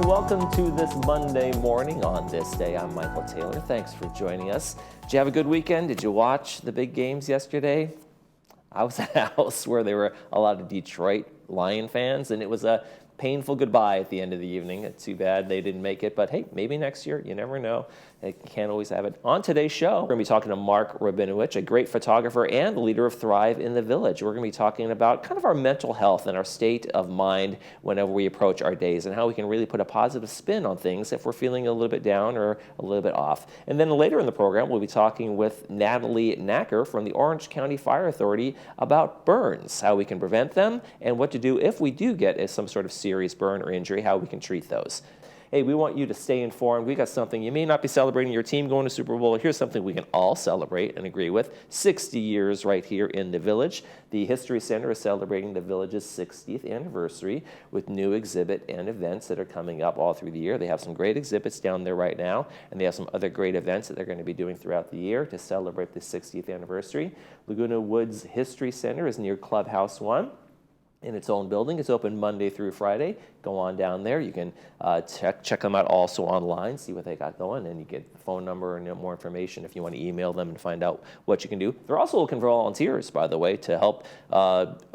and welcome to this Monday morning on This Day. I'm Michael Taylor. Thanks for joining us. Did you have a good weekend? Did you watch the big games yesterday? I was at a house where there were a lot of Detroit Lion fans, and it was a painful goodbye at the end of the evening. It's too bad they didn't make it, but hey, maybe next year. You never know. You can't always have it. On today's show, we're going to be talking to Mark Rabinowitz, a great photographer and leader of Thrive in the Village. We're going to be talking about kind of our mental health and our state of mind whenever we approach our days and how we can really put a positive spin on things if we're feeling a little bit down or a little bit off. And then later in the program, we'll be talking with Natalie Knacker from the Orange County Fire Authority about burns, how we can prevent them, and what to do if we do get some sort of serious burn or injury, how we can treat those. Hey, we want you to stay informed. We got something. You may not be celebrating your team going to Super Bowl. Here's something we can all celebrate and agree with. 60 years right here in the Village. The History Center is celebrating the Village's 60th anniversary with new exhibit and events that are coming up all through the year. They have some great exhibits down there right now, and they have some other great events that they're going to be doing throughout the year to celebrate the 60th anniversary. Laguna Woods History Center is near Clubhouse 1. In its own building. It's open Monday through Friday. Go on down there. You can check them out also online, see what they got going, and you get the phone number and more information if you want to email them and find out what you can do. They're also looking for volunteers, by the way, to help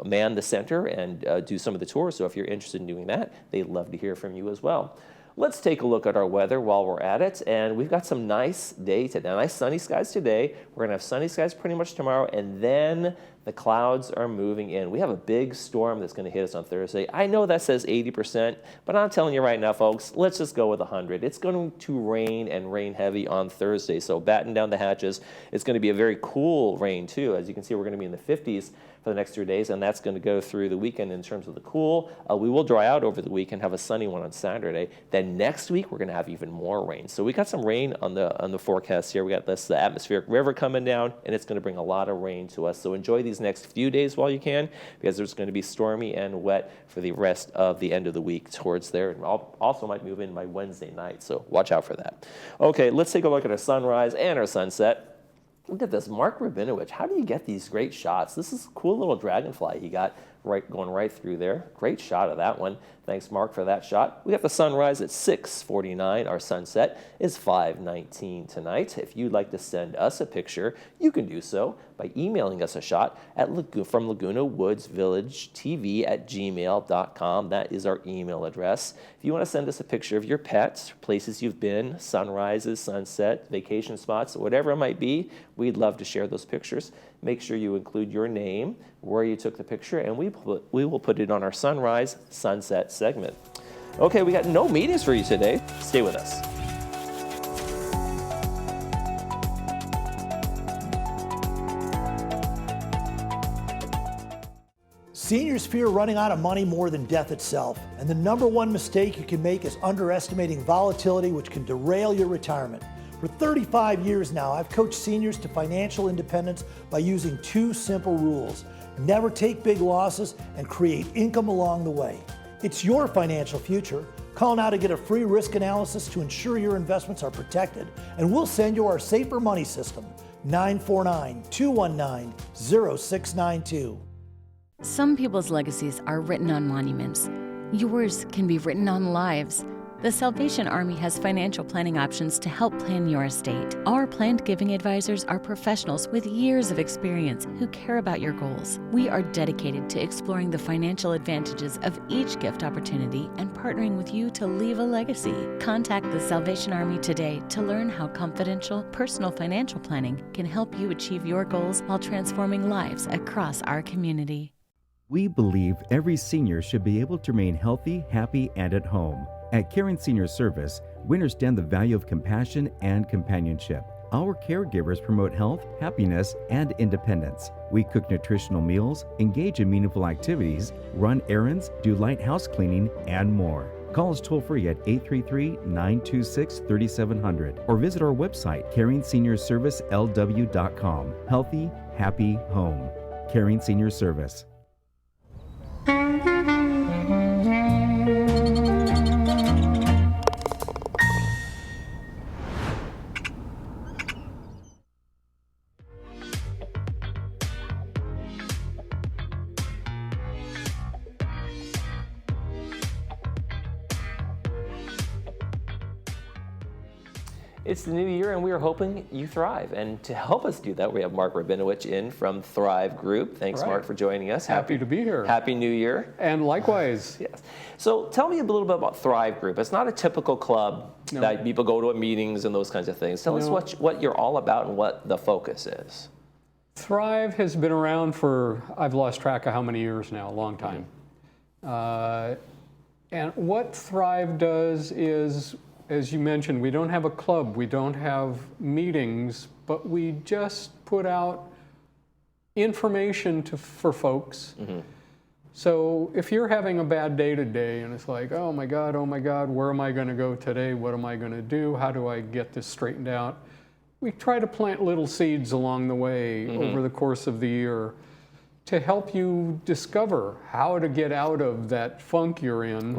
man the center and do some of the tours. So if you're interested in doing that, they'd love to hear from you as well. Let's take a look at our weather while we're at it, and we've got some nice day today. Nice sunny skies today. We're gonna have sunny skies pretty much tomorrow, and then the clouds are moving in. We have a big storm that's gonna hit us on Thursday. I know that says 80%, but I'm telling you right now, folks, let's just go with 100. It's going to rain and rain heavy on Thursday, so batten down the hatches. It's gonna be a very cool rain too. As you can see, we're gonna be in the 50s for the next 3 days, and that's going to go through the weekend in terms of the cool. We will dry out over the week and have a sunny one on Saturday. Then next week, we're going to have even more rain. So we got some rain on the forecast here. We got the atmospheric river coming down, and it's going to bring a lot of rain to us. So enjoy these next few days while you can, because there's going to be stormy and wet for the rest of the end of the week towards there. And also might move in by Wednesday night, so watch out for that. Okay, let's take a look at our sunrise and our sunset. Look at this, Mark Rabinowitz. How do you get these great shots? This is a cool little dragonfly he got going right through there. Great shot of that one. Thanks, Mark, for that shot. We got the sunrise at 6:49. Our sunset is 5:19 tonight. If you'd like to send us a picture, you can do so by emailing us a shot at from Laguna Woods Village TV at gmail.com. That is our email address. If you want to send us a picture of your pets, places you've been, sunrises, sunset, vacation spots, whatever it might be, we'd love to share those pictures. Make sure you include your name, where you took the picture, and we will put it on our sunrise sunset segment. Okay, we got no meetings for you today. Stay with us. Seniors fear running out of money more than death itself, and the number one mistake you can make is underestimating volatility, which can derail your retirement. For 35 years now, I've coached seniors to financial independence by using two simple rules: never take big losses and create income along the way. It's your financial future. Call now to get a free risk analysis to ensure your investments are protected, and we'll send you our Safer Money System, 949-219-0692. Some people's legacies are written on monuments. Yours can be written on lives. The Salvation Army has financial planning options to help plan your estate. Our planned giving advisors are professionals with years of experience who care about your goals. We are dedicated to exploring the financial advantages of each gift opportunity and partnering with you to leave a legacy. Contact the Salvation Army today to learn how confidential, personal financial planning can help you achieve your goals while transforming lives across our community. We believe every senior should be able to remain healthy, happy, and at home. At Caring Senior Service, we understand the value of compassion and companionship. Our caregivers promote health, happiness, and independence. We cook nutritional meals, engage in meaningful activities, run errands, do light house cleaning, and more. Call us toll-free at 833-926-3700 or visit our website, CaringSeniorServiceLW.com. Healthy, happy home. Caring Senior Service. It's the new year, and we are hoping you thrive. And to help us do that, we have Mark Rabinowitz in from Thrive Group. Thanks, Mark, for joining us. Happy to be here. Happy New Year. And likewise. Yes. So tell me a little bit about Thrive Group. It's not a typical club that people go to meetings and those kinds of things. Tell us what you're all about and what the focus is. Thrive has been around for, I've lost track of how many years now, a long time. And what Thrive does is, as you mentioned, we don't have a club, we don't have meetings, but we just put out information for folks. So if you're having a bad day today and it's like, oh my God, where am I going to go today? What am I going to do? How do I get this straightened out? We try to plant little seeds along the way over the course of the year to help you discover how to get out of that funk you're in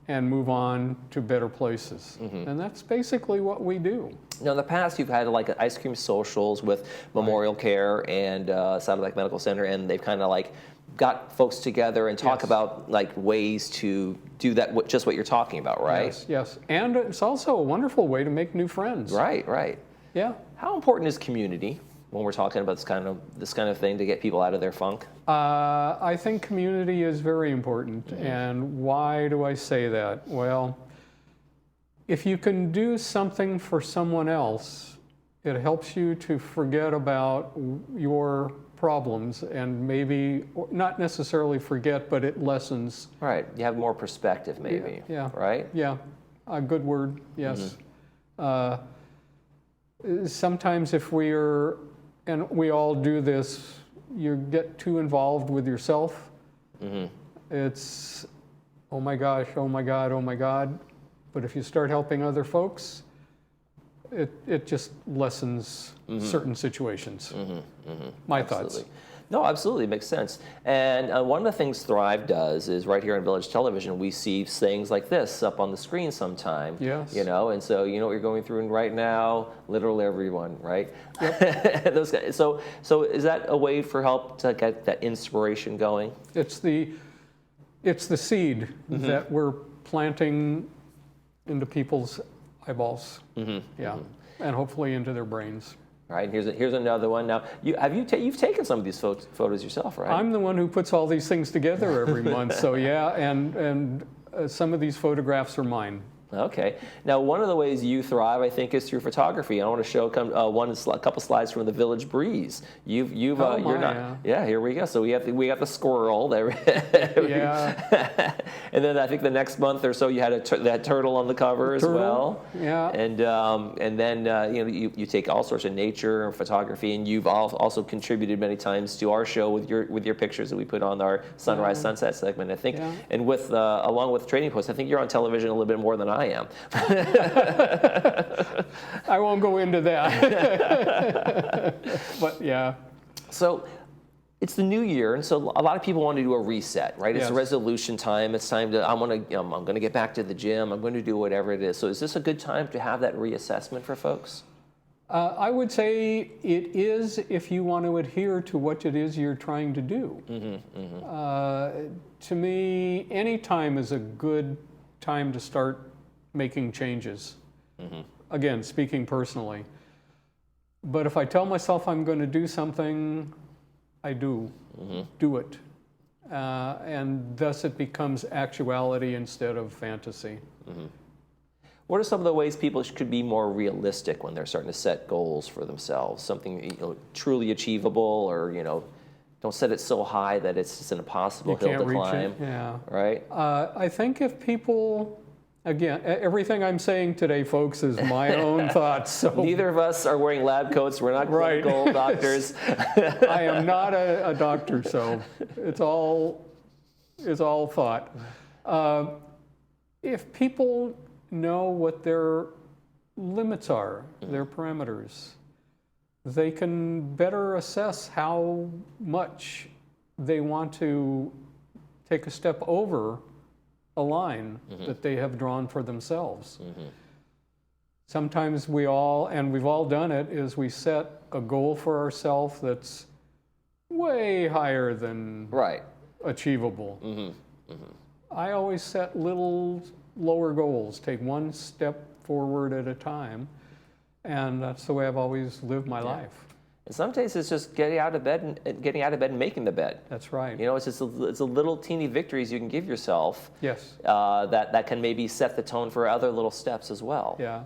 and move on to better places. And that's basically what we do. Now, in the past, you've had like ice cream socials with Memorial Care and Saddleback Medical Center, and they've kind of like got folks together and talk about like ways to do that, just what you're talking about, right? Yes. And it's also a wonderful way to make new friends. Right. Yeah. How important is community when we're talking about this kind of thing to get people out of their funk? I think community is very important. And why do I say that? Well, if you can do something for someone else, it helps you to forget about your problems and maybe not necessarily forget, but it lessens. Right. You have more perspective, maybe. Yeah. Right? Yeah. A good word. Yes. Sometimes if and we all do this, you get too involved with yourself. It's, oh my gosh, oh my God. But if you start helping other folks, it just lessens certain situations. My thoughts. No, absolutely, makes sense. And one of the things Thrive does is right here on Village Television, we see things like this up on the screen sometime. Yes. You know, and so you know what you're going through right now, literally everyone, right? Yep. Those guys. So is that a way for help to get that inspiration going? It's the seed that we're planting into people's eyeballs. Yeah, and hopefully into their brains. Right, here's another one. Now, you've taken some of these photos yourself, right? I'm the one who puts all these things together every month. So yeah, and some of these photographs are mine. Okay. Now, one of the ways you thrive, I think, is through photography. I want to show a couple slides from the Village Breeze. You're not. Yeah, here we go. So we got the squirrel there. Yeah. And then I think the next month or so you had that turtle on the cover as well. Yeah. And then you take all sorts of nature and photography, and you've also contributed many times to our show with your pictures that we put on our sunrise sunset segment. I think, and with along with Trading Post, I think you're on television a little bit more than I am. I won't go into that. But yeah. So it's the new year, and so a lot of people want to do a reset, right? It's Yes. a resolution time. It's time to I'm going to get back to the gym. I'm going to do whatever it is. So is this a good time to have that reassessment for folks? I would say it is if you want to adhere to what it is you're trying to do. To me, any time is a good time to start making changes. Again, speaking personally. But if I tell myself I'm going to do something, I do it. And thus it becomes actuality instead of fantasy. What are some of the ways people could be more realistic when they're starting to set goals for themselves? Something truly achievable, or don't set it so high that it's just an impossible hill to climb. Yeah. Right? I think if people, again, everything I'm saying today, folks, is my own thoughts. So Neither of us are wearing lab coats. We're not clinical doctors. I am not a doctor, so it's all thought. If people know what their limits are, their parameters, they can better assess how much they want to take a step over a line that they have drawn for themselves. Sometimes we've all done it, is we set a goal for ourselves that's way higher than achievable. I always set little lower goals, take one step forward at a time, And that's the way I've always lived my life. And some days it's just getting out of bed and making the bed. That's right. You know, it's a little teeny victories you can give yourself. Yes. That can maybe set the tone for other little steps as well. Yeah.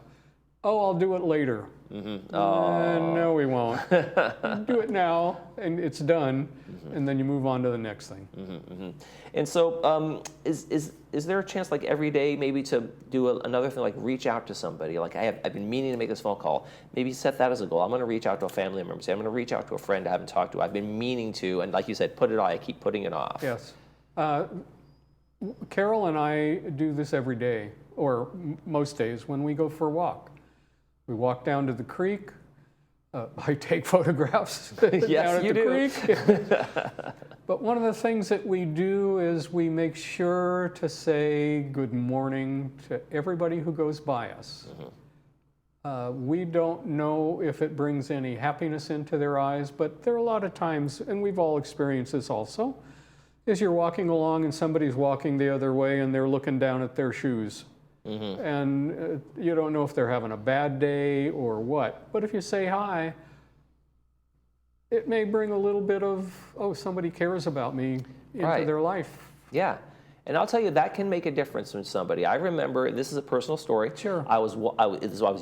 Oh, I'll do it later. No, we won't. Do it now, and it's done, and then you move on to the next thing. And so, is there a chance, like every day, maybe to do another thing, like reach out to somebody? Like I've been meaning to make this phone call. Maybe set that as a goal. I'm going to reach out to a family member. Say I'm going to reach out to a friend I haven't talked to. I've been meaning to, and like you said, put it off. I keep putting it off. Yes. Carol and I do this every day, or most days when we go for a walk. We walk down to the creek. I take photographs down at the creek. But one of the things that we do is we make sure to say good morning to everybody who goes by us. We don't know if it brings any happiness into their eyes, but there are a lot of times, and we've all experienced this also, is you're walking along and somebody's walking the other way and they're looking down at their shoes. And you don't know if they're having a bad day or what. But if you say hi, it may bring a little bit of, oh, somebody cares about me into their life. Yeah. And I'll tell you, that can make a difference in somebody. I remember, and this is a personal story. Sure. I was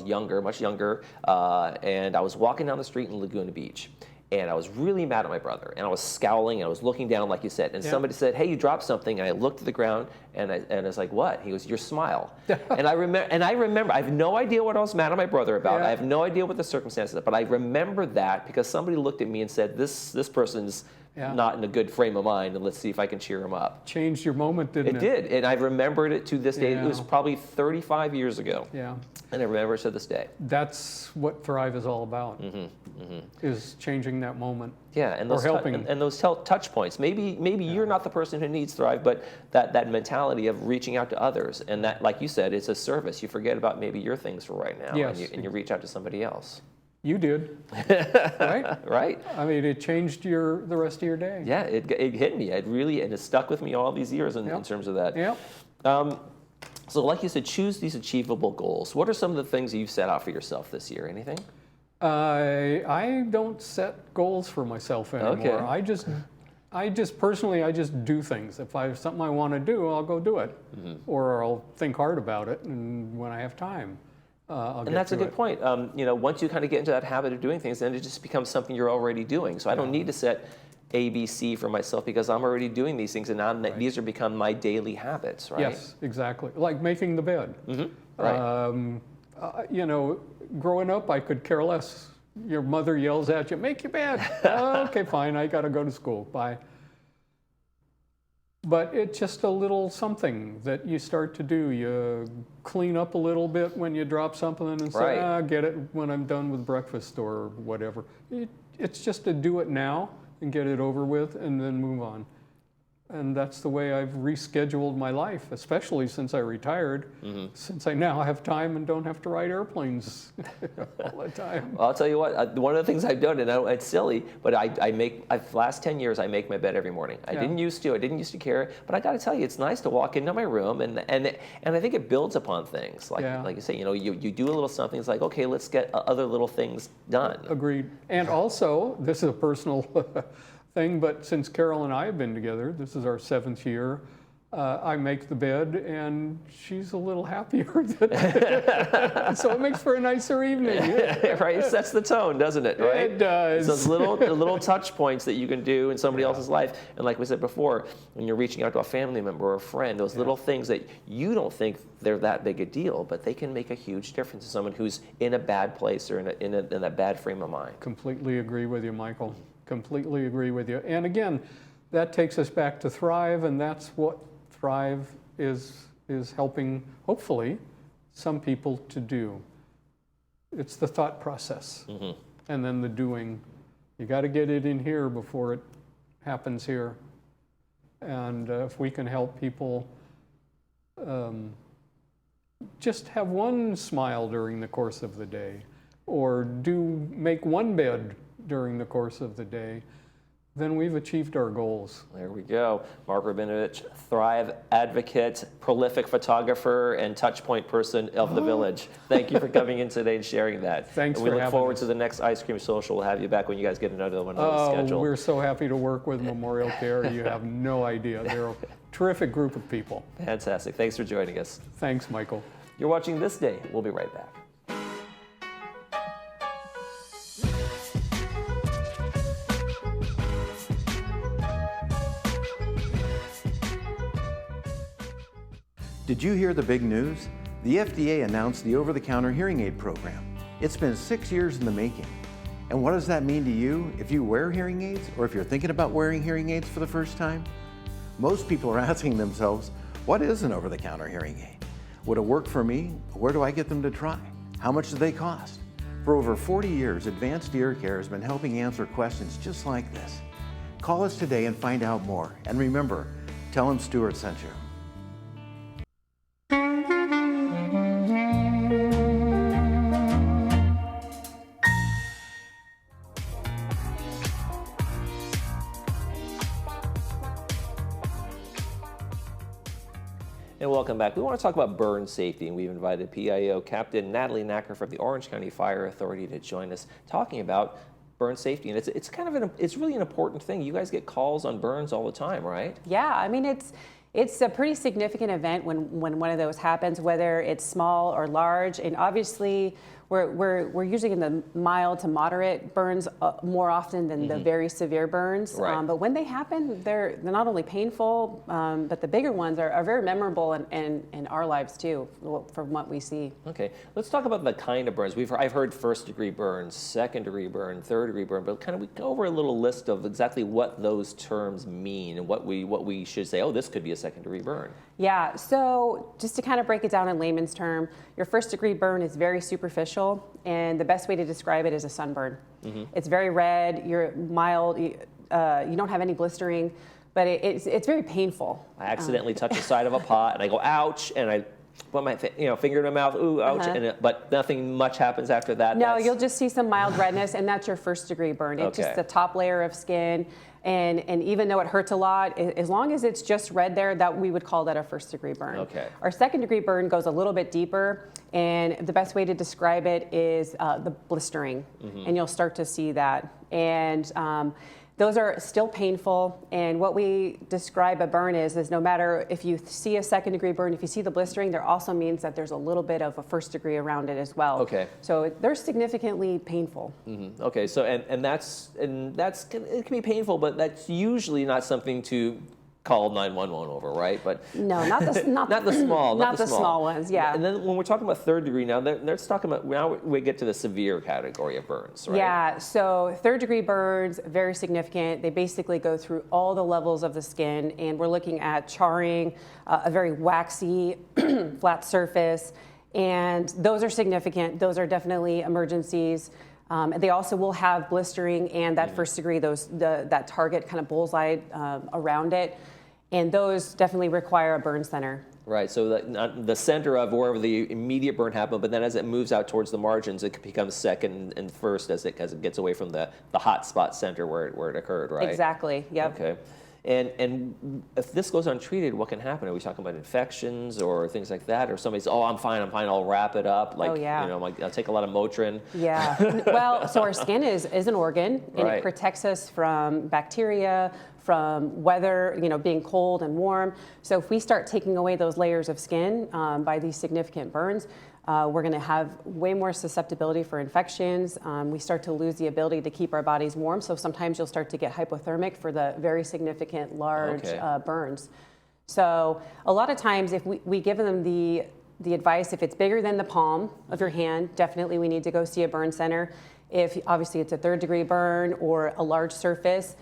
younger, much younger, and I was walking down the street in Laguna Beach. And I was really mad at my brother, and I was scowling, and I was looking down, like you said. And somebody said, "Hey, you dropped something." And I looked at the ground, and I was like, "What?" He goes, "Your smile." and I remember. I have no idea what I was mad at my brother about. I have no idea what the circumstances. But I remember that because somebody looked at me and said, "This person's not in a good frame of mind, and let's see if I can cheer him up." Changed your moment, didn't it? It did, and I remembered it to this day. It was probably 35 years ago. Yeah. And I remember it to this day. That's what Thrive is all about, is changing that moment. Yeah, and those helping. and those touch points. Maybe you're not the person who needs Thrive, but that mentality of reaching out to others, and that, like you said, it's a service. You forget about maybe your things for right now, and you reach out to somebody else. You did, right? Right. I mean, it changed the rest of your day. Yeah, it hit me. And it stuck with me all these years in terms of that. Yeah. So like you said, choose these achievable goals. What are some of the things you've set out for yourself this year? Anything? I don't set goals for myself anymore. Okay. I just personally do things. If I have something I want to do, I'll go do it, or I'll think hard about it, and when I have time, I'll get to it. And that's a good point. Once you kind of get into that habit of doing things, then it just becomes something you're already doing. So I don't need to set A, B, C for myself because I'm already doing these things, and now these are become my daily habits, right? Yes, exactly. Like making the bed. Right. Growing up, I could care less. Your mother yells at you, "Make your bed." Okay, fine. I got to go to school. Bye. But it's just a little something that you start to do. You clean up a little bit when you drop something and say, get it when I'm done with breakfast or whatever. It's just to do it now and get it over with and then move on. And that's the way I've rescheduled my life, especially since I retired, since I now have time and don't have to ride airplanes all the time. Well, I'll tell you what, one of the things I've done, and it's silly, but last 10 years, I make my bed every morning. I didn't used to care, but I got to tell you, it's nice to walk into my room, and I think it builds upon things. Like you say, you do a little something, it's like, okay, let's get other little things done. Agreed. And also, this is a personal thing, but since Carol and I have been together, this is our 7th year, I make the bed and she's a little happier. So it makes for a nicer evening. Right, it sets the tone, doesn't it? Right? It does. It's those little touch points that you can do in somebody else's life. And like we said before, when you're reaching out to a family member or a friend, those little things that you don't think they're that big a deal, but they can make a huge difference to someone who's in a bad place or in a bad frame of mind. Completely agree with you, Michael. Completely agree with you. And again, that takes us back to Thrive, and that's what Thrive is helping, hopefully, some people to do. It's the thought process, and then the doing. You got to get it in here before it happens here. And if we can help people just have one smile during the course of the day, or make one bed during the course of the day, then we've achieved our goals. There we go. Mark Rabinovich, Thrive advocate, prolific photographer, and touchpoint person of the village. Thank you for coming in today and sharing that. Thanks and we for look having forward us. to the next ice cream social. We'll have you back when you guys get another one on the schedule. We're so happy to work with Memorial Care. You have no idea. They're a terrific group of people. Fantastic. Thanks for joining us. Thanks, Michael. You're watching This Day. We'll be right back. Did you hear the big news? The FDA announced the over-the-counter hearing aid program. It's been 6 years in the making. And what does that mean to you if you wear hearing aids or if you're thinking about wearing hearing aids for the first time? Most people are asking themselves, what is an over-the-counter hearing aid? Would it work for me? Where do I get them to try? How much do they cost? For over 40 years, Advanced Ear Care has been helping answer questions just like this. Call us today and find out more. And remember, tell them Stuart sent you. And welcome back. We want to talk about burn safety, and we've invited PIO Captain Natalie Knacker from the Orange County Fire Authority to join us talking about burn safety. And it's kind of it's really an important thing. You guys get calls on burns all the time, right? Yeah, I mean it's a pretty significant event when one of those happens, whether it's small or large, and obviously we're usually in the mild to moderate burns more often than the very severe burns. Right. But when they happen, they're not only painful, but the bigger ones are very memorable in our lives too, from what we see. Okay, let's talk about the kind of burns. I've heard first-degree burns, second-degree burn, third-degree burn, but kind of we go over a little list of exactly what those terms mean and what we should say. Oh, this could be a second-degree burn. Yeah, so just to kind of break it down in layman's term, your first-degree burn is very superficial, and the best way to describe it is a sunburn. It's very red, you're mild, you don't have any blistering, but it's very painful. I accidentally touch the side of a pot, and I go, ouch, and I put my finger in my mouth, ooh, ouch, but nothing much happens after that. No, you'll just see some mild redness, and that's your first-degree burn. It's just the top layer of skin. And even though it hurts a lot, as long as it's just red there, that we would call that a first-degree burn. Okay. Our second-degree burn goes a little bit deeper, and the best way to describe it is the blistering, and you'll start to see that. And those are still painful, and what we describe a burn is no matter if you see a second-degree burn, if you see the blistering, there also means that there's a little bit of a first-degree around it as well. Okay. So they're significantly painful. Okay, so and that's it can be painful, but that's usually not something to call 911 over, right? But no, not the small ones. Yeah. And then when we're talking about third degree now, let's talk about now we get to the severe category of burns, right? Yeah. So third degree burns, very significant. They basically go through all the levels of the skin, and we're looking at charring, a very waxy, flat surface, and those are significant. Those are definitely emergencies. They also will have blistering and that first degree, that target kind of bullseye around it. And those definitely require a burn center. Right, so the center of wherever the immediate burn happened, but then as it moves out towards the margins, it becomes second and first as it gets away from the hot spot center where it occurred, right? Exactly, yep. Okay. And if this goes untreated, what can happen? Are we talking about infections or things like that? Or somebody's, oh, I'm fine, I'll wrap it up. Like, I'll take a lot of Motrin. Yeah, well, so our skin is an organ, and Right. it protects us from bacteria, from weather, being cold and warm. So if we start taking away those layers of skin by these significant burns, we're going to have way more susceptibility for infections. We start to lose the ability to keep our bodies warm. So sometimes you'll start to get hypothermic for the very significant large burns. So a lot of times if we give them the advice, if it's bigger than the palm of your hand, definitely we need to go see a burn center. If obviously it's a third degree burn or a large surface.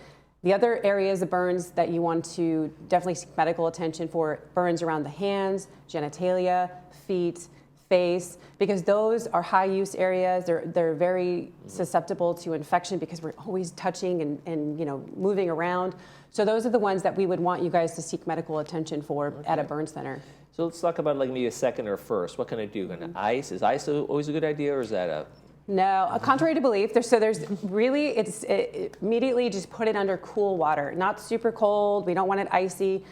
The other areas of burns that you want to definitely seek medical attention for, burns around the hands, genitalia, feet, face, because those are high use areas. They're very susceptible to infection because we're always touching and moving around. So those are the ones that we would want you guys to seek medical attention for at a burn center. So let's talk about like maybe a second or first. What can I do? Ice? Is ice always a good idea, or is that a No, contrary to belief, there's really, immediately just put it under cool water, not super cold. We don't want it icy.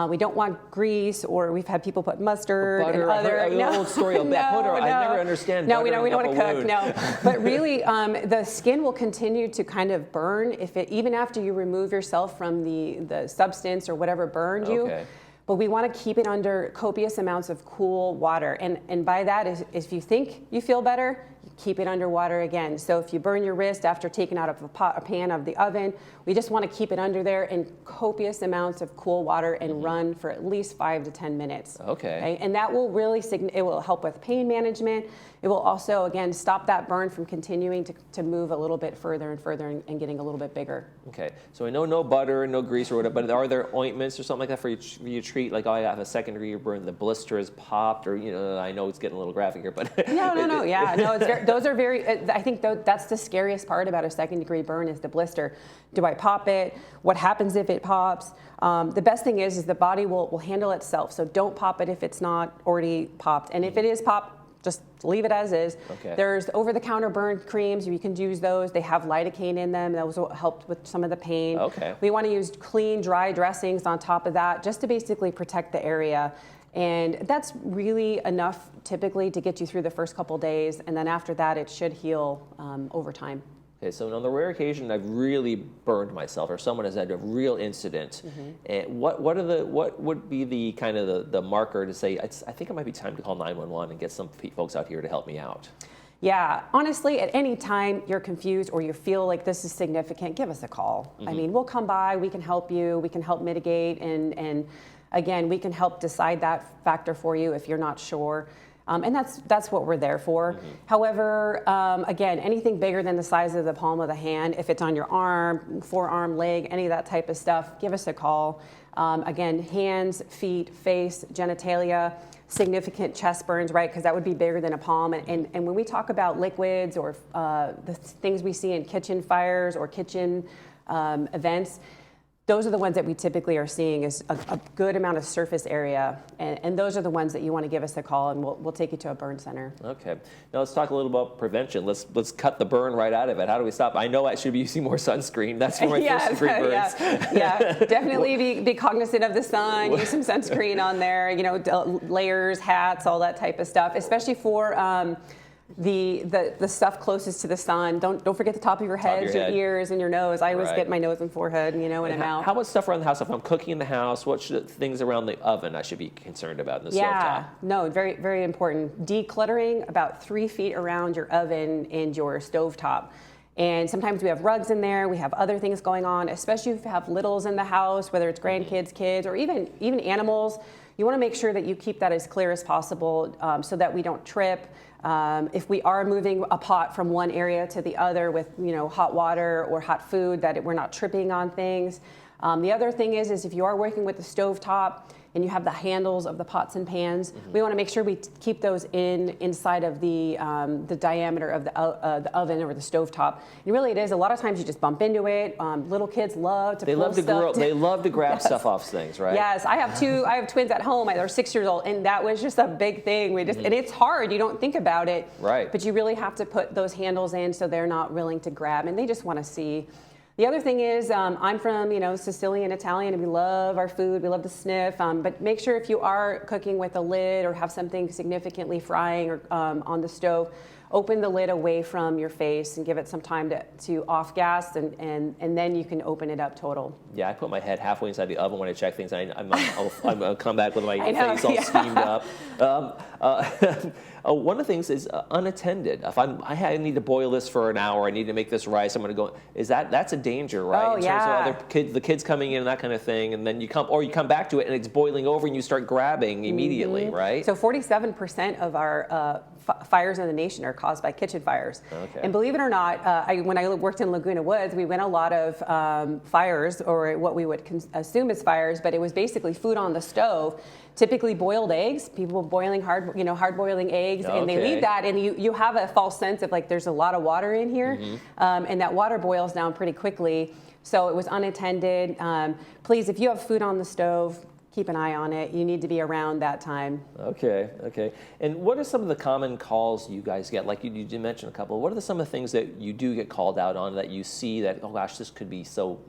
We don't want grease, or we've had people put mustard Butter. and other. I've heard the old story of butter. I never understand. No, butter we don't want to cook. wood. No, but really, the skin will continue to kind of burn even after you remove yourself from the substance or whatever burned you. Okay. But we want to keep it under copious amounts of cool water, and by that is if you think you feel better, keep it under water again. So if you burn your wrist after taking out of a pan of the oven, we just want to keep it under there in copious amounts of cool water and run for at least 5 to 10 minutes. Okay. And that will really it will help with pain management. It will also, again, stop that burn from continuing to move a little bit further and further and getting a little bit bigger. Okay, so I know no butter and no grease or whatever, but are there ointments or something like that for you treat? Like, oh, I have a second degree burn, the blister is popped, or I know it's getting a little graphic here, but no, yeah, no, those are very. I think that's the scariest part about a second degree burn is the blister. Do I pop it? What happens if it pops? The best thing is the body will handle itself. So don't pop it if it's not already popped, and if it is popped, just leave it as is. Okay. There's over-the-counter burn creams. You can use those. They have lidocaine in them. Those will help with some of the pain. Okay. We want to use clean, dry dressings on top of that just to basically protect the area. And that's really enough typically to get you through the first couple days. And then after that, it should heal over time. Okay, so on the rare occasion I've really burned myself, or someone has had a real incident, and what would be the kind of the marker to say I think it might be time to call 911 and get some folks out here to help me out? Yeah, honestly, at any time you're confused or you feel like this is significant, give us a call. I mean, we'll come by, we can help you, we can help mitigate, and again, we can help decide that factor for you if you're not sure. And that's what we're there for. However, again, anything bigger than the size of the palm of the hand, if it's on your arm, forearm, leg, any of that type of stuff, give us a call. Again, hands, feet, face, genitalia, significant chest burns, right? Because that would be bigger than a palm. And when we talk about liquids or the things we see in kitchen fires or kitchen events, those are the ones that we typically are seeing is a good amount of surface area, and those are the ones that you want to give us a call, and we'll take you to a burn center. Okay. Now let's talk a little about prevention. Let's cut the burn right out of it. How do we stop? I know I should be using more sunscreen. That's for my first degree burns. Yeah. Definitely be cognizant of the sun. Use some sunscreen on there. Layers, hats, all that type of stuff, especially for. The stuff closest to the sun. Don't forget the top of your head, your ears, and your nose. I always get my nose and forehead, when I'm out. How about stuff around the house? If I'm cooking in the house, what things around the oven I should be concerned about in the stovetop? No, very, very important. Decluttering about 3 feet around your oven and your stovetop. And sometimes we have rugs in there. We have other things going on, especially if you have littles in the house, whether it's grandkids, kids, or even animals. You want to make sure that you keep that as clear as possible so that we don't trip. If we are moving a pot from one area to the other with hot water or hot food, that we're not tripping on things. The other thing is if you are working with the stovetop and you have the handles of the pots and pans, we want to make sure we keep those inside of the diameter of the oven or the stovetop. And really, it is a lot of times you just bump into it. Little kids love to. They love to grab stuff off things, right? Yes, I have twins at home. They're 6 years old, and that was just a big thing. And it's hard. You don't think about it, right? But you really have to put those handles in so they're not willing to grab, and they just want to see. The other thing is, I'm from, Sicilian, Italian, and we love our food. We love to sniff. But make sure if you are cooking with a lid or have something significantly frying or on the stove, open the lid away from your face and give it some time to off gas, and then you can open it up total. Yeah, I put my head halfway inside the oven when I check things. I'll come back with my face all steamed up. One of the things is unattended. If I need to boil this for an hour, I need to make this rice, I'm going to go. That's a danger, right? Oh, in terms of the kids coming in and that kind of thing, and then you come back to it and it's boiling over and you start grabbing immediately, right? So 47% of our fires in the nation are caused by kitchen fires. Okay. And believe it or not, when I worked in Laguna Woods, we went a lot of fires, or what we would assume is fires, but it was basically food on the stove. Typically boiled eggs, people boiling hard boiling eggs, and they leave that, and you have a false sense of like there's a lot of water in here, and that water boils down pretty quickly. So it was unattended. Please, if you have food on the stove, keep an eye on it. You need to be around that time. Okay, okay. And what are some of the common calls you guys get? Like you did mention a couple. What are some of the things that you do get called out on that you see that, oh gosh, this could be so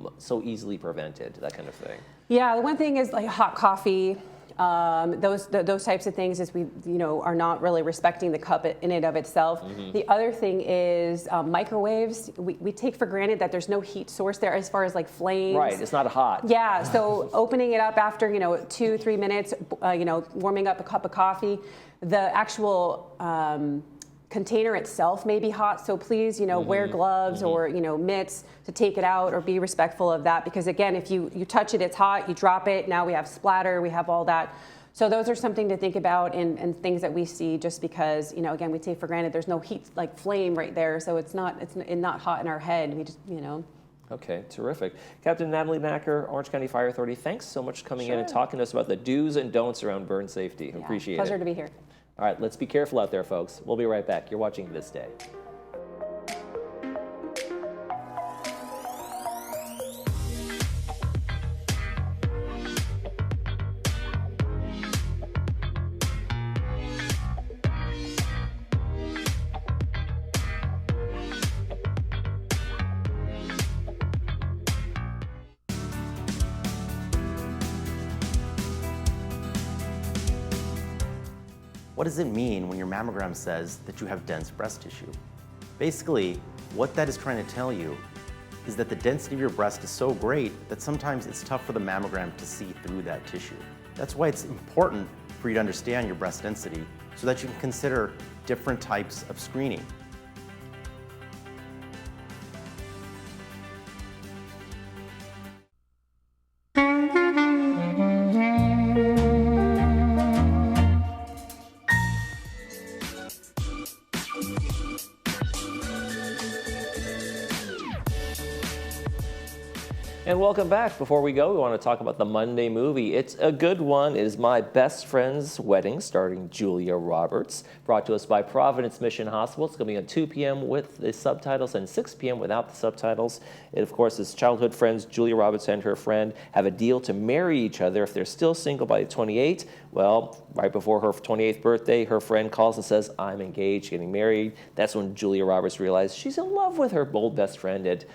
easily prevented, that kind of thing? Yeah, the one thing is like hot coffee. Those types of things is we are not really respecting the cup in and of itself. The other thing is microwaves. We take for granted that there's no heat source there as far as like flames. Right, it's not hot. Yeah, so opening it up after 2-3 minutes, warming up a cup of coffee, the actual container itself may be hot, so please, wear gloves or, mitts to take it out, or be respectful of that, because again, if you touch it, it's hot, you drop it, now we have splatter, we have all that. So those are something to think about, and things that we see just because, again, we take for granted there's no heat, like flame right there, so it's not hot in our head, we just, Okay, terrific. Captain Natalie Knacker, Orange County Fire Authority, thanks so much for coming in and talking to us about the do's and don'ts around burn safety. Appreciate it. Pleasure to be here. All right, let's be careful out there, folks. We'll be right back. You're watching ThisDay. What does it mean when your mammogram says that you have dense breast tissue? Basically, what that is trying to tell you is that the density of your breast is so great that sometimes it's tough for the mammogram to see through that tissue. That's why it's important for you to understand your breast density so that you can consider different types of screening. And welcome back. Before we go, we want to talk about the Monday movie. It's a good one. It is My Best Friend's Wedding, starring Julia Roberts. Brought to us by Providence Mission Hospital. It's going to be on 2 p.m. with the subtitles and 6 p.m. without the subtitles. It, of course, is childhood friends Julia Roberts and her friend have a deal to marry each other if they're still single by 28. Well, right before her 28th birthday, her friend calls and says, I'm engaged, getting married. That's when Julia Roberts realized she's in love with her old best friend, and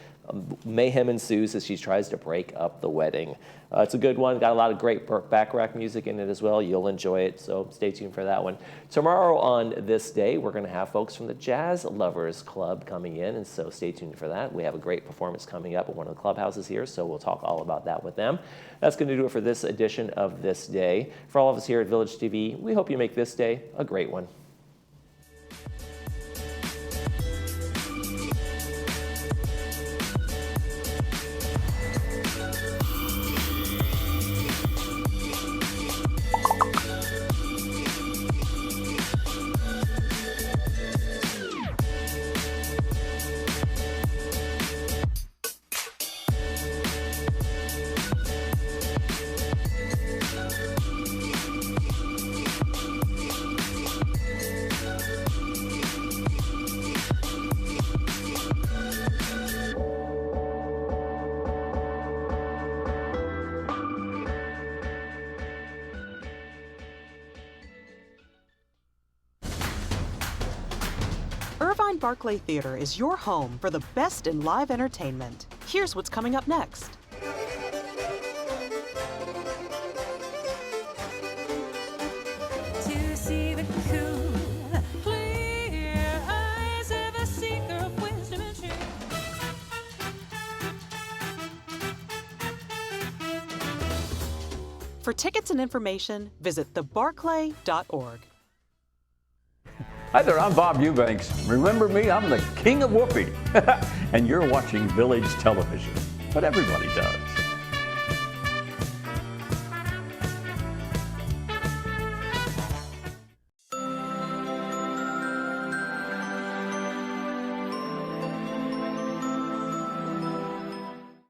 mayhem ensues as she tries to break up the wedding. It's a good one. Got a lot of great background music in it as well. You'll enjoy it, so stay tuned for that one. Tomorrow on ThisDay, we're going to have folks from the Jazz Lovers Club coming in, and so stay tuned for that. We have a great performance coming up at one of the clubhouses here, so we'll talk all about that with them. That's going to do it for this edition of ThisDay. For all of us here at Village TV, we hope you make this day a great one. Irvine Barclay Theater is your home for the best in live entertainment. Here's what's coming up next. To see the cool, clear eyes of a seeker of wisdom and truth. For tickets and information, visit thebarclay.org. Hi there, I'm Bob Eubanks. Remember me? I'm the king of whoopee. And you're watching Village Television. But everybody does.